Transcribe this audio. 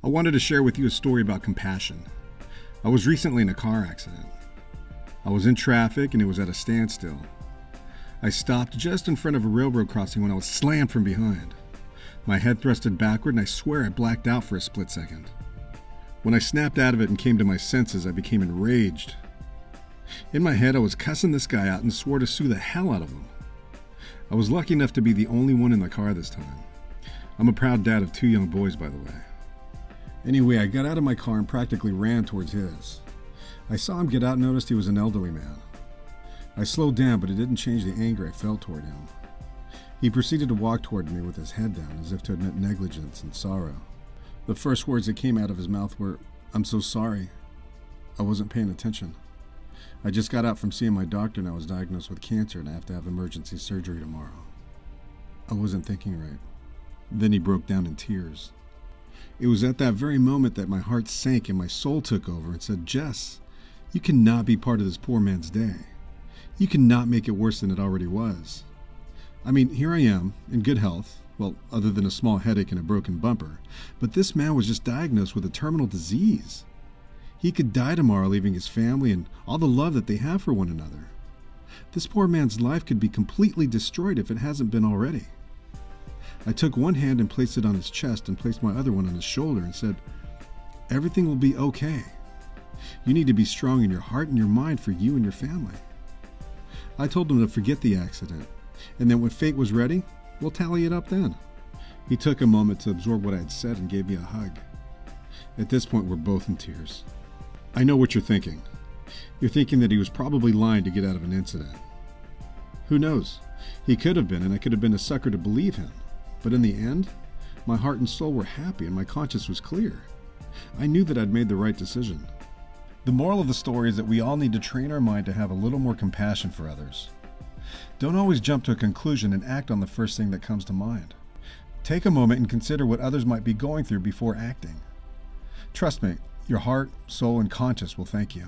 I wanted to share with you a story about compassion. I was recently in a car accident. I was in traffic and it was at a standstill. I stopped just in front of a railroad crossing when I was slammed from behind. My head thrusted backward and I swear I blacked out for a split second. When I snapped out of it and came to my senses, I became enraged. In my head, I was cussing this guy out and swore to sue the hell out of him. I was lucky enough to be the only one in the car this time. I'm a proud dad of 2 young boys, by the way. Anyway, I got out of my car and practically ran towards his. I saw him get out and noticed he was an elderly man. I slowed down, but it didn't change the anger I felt toward him. He proceeded to walk toward me with his head down, as if to admit negligence and sorrow. The first words that came out of his mouth were, "I'm so sorry. I wasn't paying attention. I just got out from seeing my doctor and I was diagnosed with cancer and I have to have emergency surgery tomorrow. I wasn't thinking right." Then he broke down in tears. It was at that very moment that my heart sank and my soul took over and said, "Jess, you cannot be part of this poor man's day. You cannot make it worse than it already was. I mean, here I am, in good health, well, other than a small headache and a broken bumper, but this man was just diagnosed with a terminal disease. He could die tomorrow, leaving his family and all the love that they have for one another. This poor man's life could be completely destroyed if it hasn't been already." I took one hand and placed it on his chest and placed my other one on his shoulder and said, "Everything will be okay. You need to be strong in your heart and your mind for you and your family." I told him to forget the accident, and that when fate was ready, we'll tally it up then. He took a moment to absorb what I had said and gave me a hug. At this point, we're both in tears. I know what you're thinking. You're thinking that he was probably lying to get out of an incident. Who knows? He could have been, and I could have been a sucker to believe him. But in the end, my heart and soul were happy and my conscience was clear. I knew that I'd made the right decision. The moral of the story is that we all need to train our mind to have a little more compassion for others. Don't always jump to a conclusion and act on the first thing that comes to mind. Take a moment and consider what others might be going through before acting. Trust me, your heart, soul, and conscience will thank you.